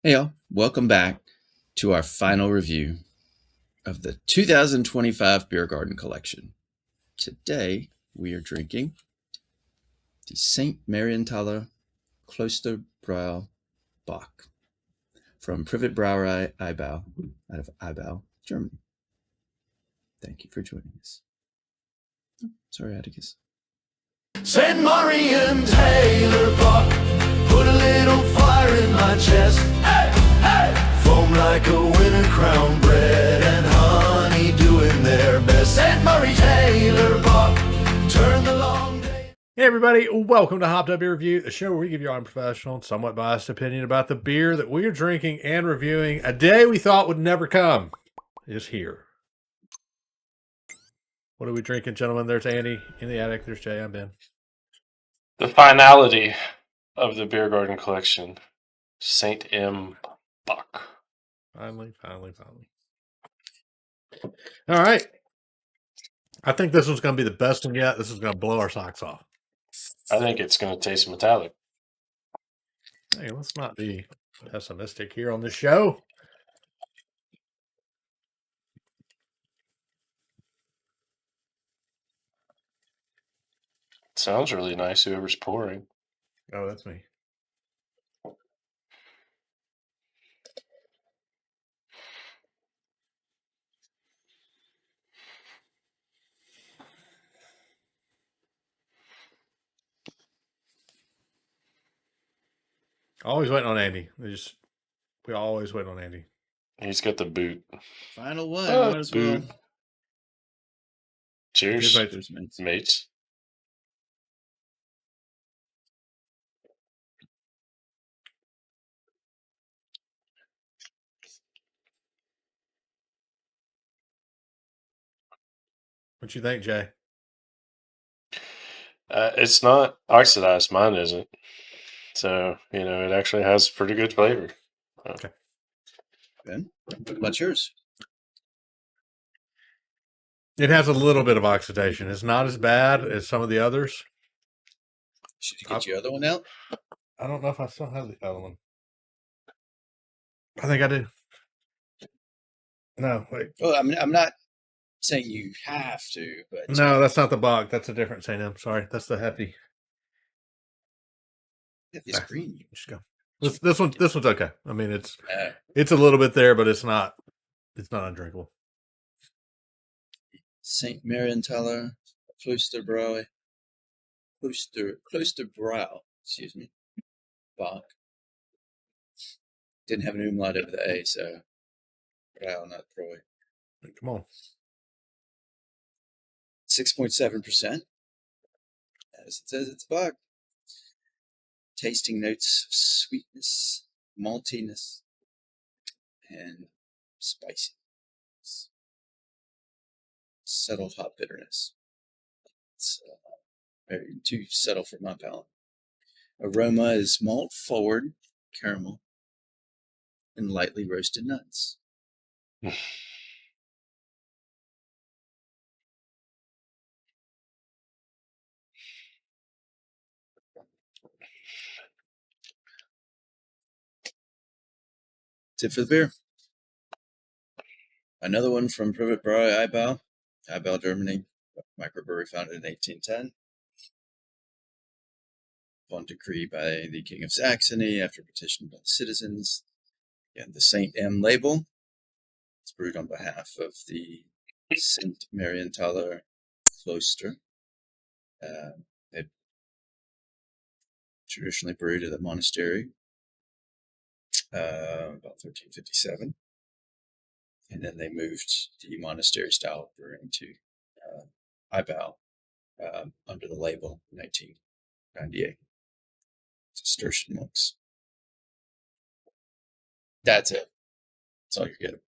Hey y'all, welcome back to our final review of the 2025 Biergarten collection. Today we are drinking the St. Marienthaler Klosterbräu Bock from Privatbrauerei Eibau out of Eibau, Germany. Thank you for joining us. Sorry, Atticus. St. Marienthaler Bock, put a little fire in my chest. Hey, hey! Foam like a winter crown bread and honey doing their best. St. Marienthaler Bock, turn the long day. Hey everybody, welcome to Hopped Up Beer Review, a show where we give you our unprofessional and somewhat biased opinion about the beer that we are drinking and reviewing. A day we thought would never come is here. What are we drinking, gentlemen? There's Andy in the attic. There's Jay. I'm Ben. The finality of the Biergarten collection, St. M. Bock. Finally. All right. I think this one's going to be the best one yet. This is going to blow our socks off. I think it's going to taste metallic. Hey, let's not be pessimistic here on this show. Sounds really nice, whoever's pouring. Oh, that's me. Always waiting on Andy. We always wait on Andy. He's got the boot. Final one, might as well. Cheers, Mates. mates. What you think, Jay? It's not oxidized. Mine isn't. So, it actually has pretty good flavor. Okay. Ben, what about yours? It has a little bit of oxidation. It's not as bad as some of the others. Should you get your other one out? I don't know if I still have the other one. I think I do. No, wait. Well, I'm not saying you have to, but No, that's not the Bock. That's a different St. M. Sorry, that's the Hefty. it's green. Just go. This one's okay. I mean, it's a little bit there, but it's not undrinkable. St. Marienthaler Klosterbräu Bock. Didn't have an umlaut over the A, so Brau, not Brau. Come on. 6.7%. As it says, it's Bock. Tasting notes of sweetness, maltiness, and spiciness. Subtle hop bitterness. It's very too subtle for my palate. Aroma is malt forward, caramel, and lightly roasted nuts. That's it for the beer. Another one from Privatbrauerei Eibau, Germany. Microbrewery founded in 1810. Upon decree by the King of Saxony after petition by the citizens. And the St. M label. It's brewed on behalf of the St. Marienthaler Kloster. They traditionally brewed at the monastery. About 1357, and then they moved the monastery style brewing to Eibau under the label in 1998. Cistercian monks. That's it. That's all you're getting.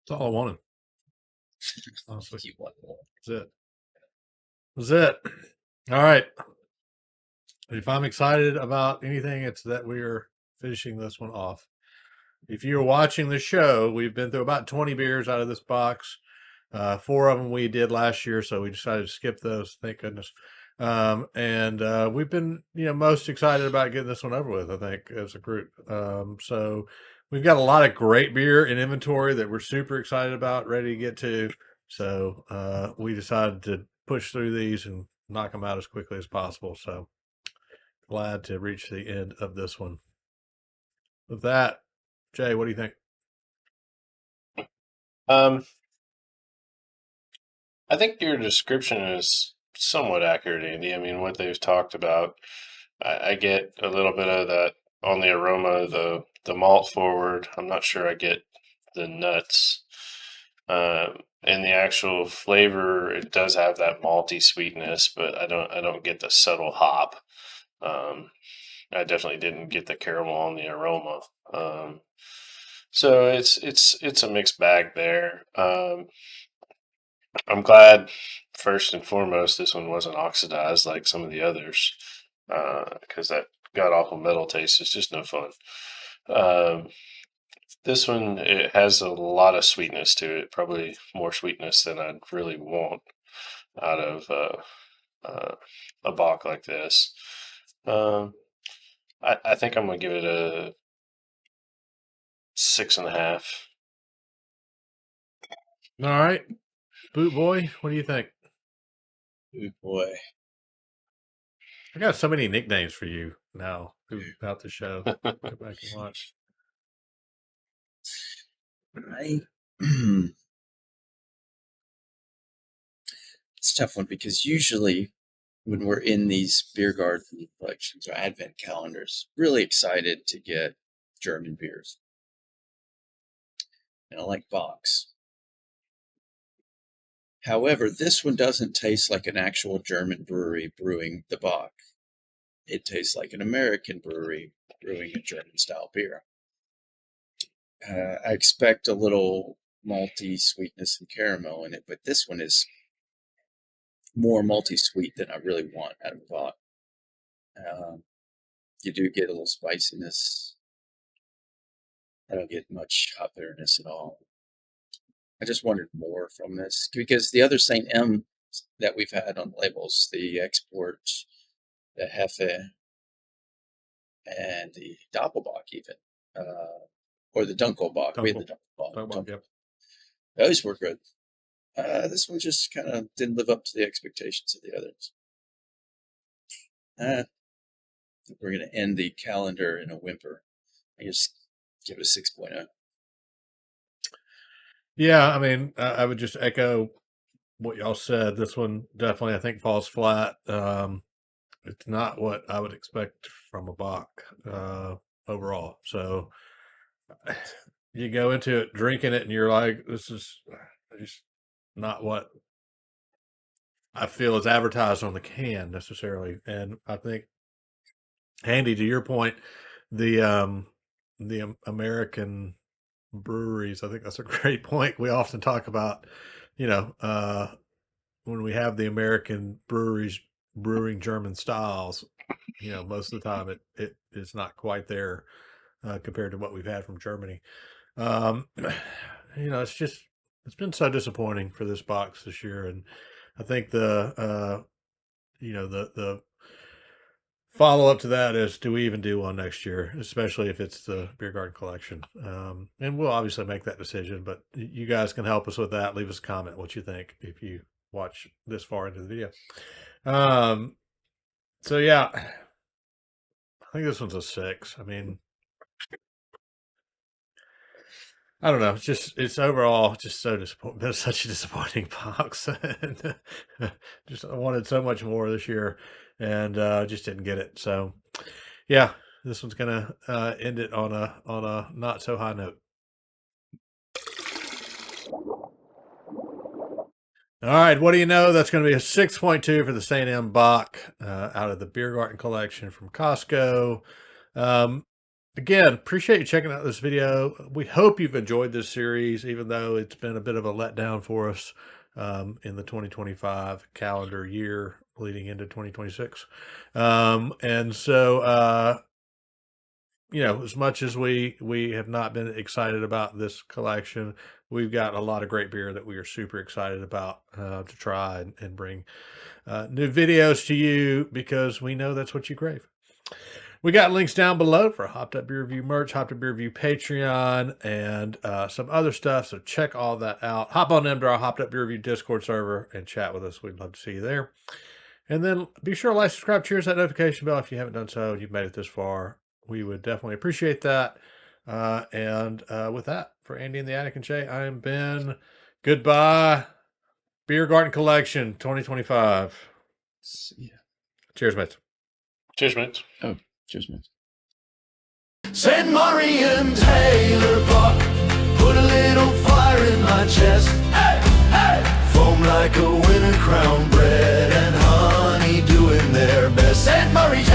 That's all I wanted. Honestly, You want more. That's it. All right. If I'm excited about anything, it's that we are finishing this one off. If you're watching the show, we've been through about 20 beers out of this box. 4 of them we did last year, so we decided to skip those. Thank goodness. And we've been, most excited about getting this one over with, I think, as a group. So we've got a lot of great beer in inventory that we're super excited about, ready to get to. So we decided to push through these and knock them out as quickly as possible. So glad to reach the end of this one. With that, Jay, what do you think? I think your description is somewhat accurate, Andy. I mean, what they've talked about, I get a little bit of that on the aroma, the malt forward. I'm not sure I get the nuts. And the actual flavor, it does have that malty sweetness, but I don't get the subtle hop. I definitely didn't get the caramel on the aroma. So it's a mixed bag there. I'm glad, first and foremost, this one wasn't oxidized like some of the others, because that god awful metal taste is just no fun. This one, it has a lot of sweetness to it, probably more sweetness than I'd really want out of a Bock like this. I think I'm gonna give it a 6.5. All right. Boot Boy, what do you think? Oh boy. I got so many nicknames for you now throughout the show. Go back and watch. It's a tough one because usually when we're in these beer garden collections or advent calendars, really excited to get German beers. And I like Bocks. However, this one doesn't taste like an actual German brewery brewing the Bock. It tastes like an American brewery brewing a German style beer. I expect a little malty sweetness and caramel in it, but this one is more malty sweet than I really want out of a Bock. You do get a little spiciness. I don't get much hop bitterness at all. I just wanted more from this because the other St. M that we've had on labels, the Export, the Hefe, and the Doppelbock even, or the Dunkelbock. We had the Dunkelbock. Yep. Those were good. This one just kind of didn't live up to the expectations of the others. We're going to end the calendar in a whimper. I just give it a 6.0. Yeah, I mean, I would just echo what y'all said. This one definitely, I think, falls flat. It's not what I would expect from a Bock overall. So you go into it drinking it, and you're like, "This is just not what I feel is advertised on the can necessarily." And I think, Andy, to your point, the American breweries, I think that's a great point. We often talk about, when we have the American breweries brewing German styles, most of the time it is not quite there compared to what we've had from Germany. It's been so disappointing for this box this year, and I think the follow up to that is, do we even do one next year, especially if it's the Biergarten collection? And we'll obviously make that decision, but you guys can help us with that. Leave us a comment what you think if you watch this far into the video. So yeah, I think this one's a 6. I mean, I don't know. It's overall just so disappointing. Been such a disappointing box. And just I wanted so much more this year, and just didn't get it. So, yeah, this one's gonna end it on a not so high note. All right, what do you know? That's going to be a 6.2 for the St. M Bock out of the Biergarten collection from Costco. Again, appreciate you checking out this video. We hope you've enjoyed this series, even though it's been a bit of a letdown for us in the 2025 calendar year leading into 2026. And so as much as we have not been excited about this collection, we've got a lot of great beer that we are super excited about to try and bring new videos to you, because we know that's what you crave. We got links down below for Hopped Up Beer Review merch, Hopped Up Beer Review Patreon, and some other stuff. So check all that out. Hop on into our Hopped Up Beer Review Discord server and chat with us. We'd love to see you there. And then be sure to like, subscribe, cheers that notification bell if you haven't done so. You've made it this far. We would definitely appreciate that. And with that, for Andy and the Attic and Jay, I am Ben. Goodbye. Biergarten Collection 2025. See ya. Cheers, mates. Cheers, mates. Oh, cheers, man. St. Marienthaler Bock, put a little fire in my chest. Hey, hey! Foam like a winter crown, bread and honey doing their best. St. Marienthaler